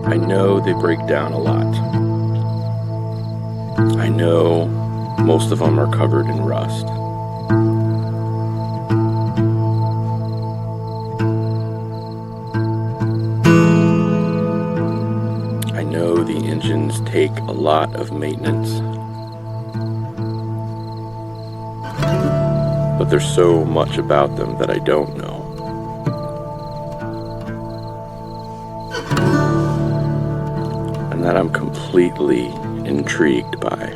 I know they break down a lot. I know most of them are covered in rust. I know the engines take a lot of maintenance. But there's so much about them that I don't know. And that I'm completely intrigued by.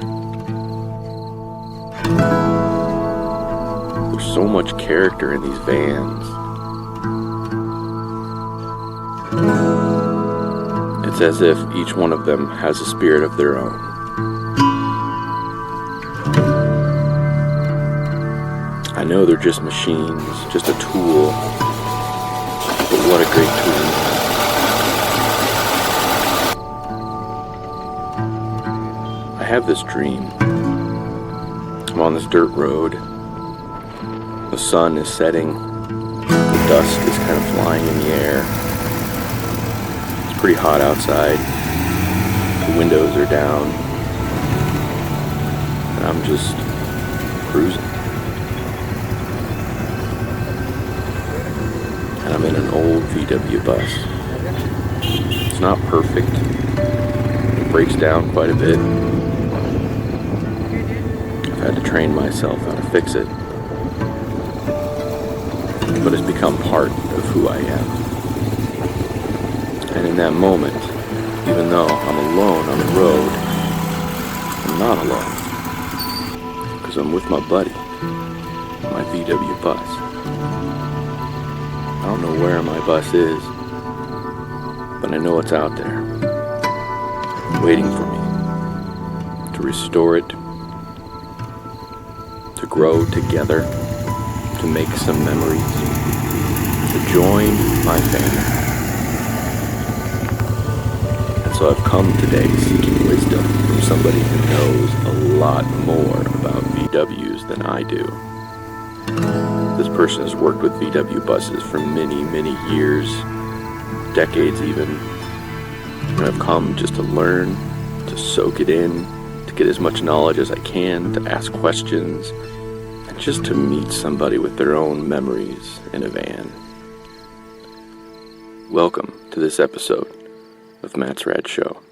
There's so much character in these vans. It's as if each one of them has a spirit of their own. I know they're just machines, just a tool, but what a great tool. I have this dream. I'm on this dirt road. The sun is setting. The dust is kind of flying in the air. It's pretty hot outside. The windows are down. And I'm just cruising. And I'm in an old VW bus. It's not perfect. It breaks down quite a bit. I've had to train myself how to fix it. But it's become part of who I am. And in that moment, even though I'm alone on the road, I'm not alone. Because I'm with my buddy, my VW bus. I don't know where my bus is, but I know it's out there, waiting for me to restore it, to grow together, to make some memories, to join my family. And so I've come today seeking wisdom from somebody who knows a lot more about VWs than I do. This person has worked with VW buses for many, many years, decades even. And I've come just to learn, to soak it in, to get as much knowledge as I can, to ask questions, and just to meet somebody with their own memories in a van. Welcome to this episode of Matt's Rad Show.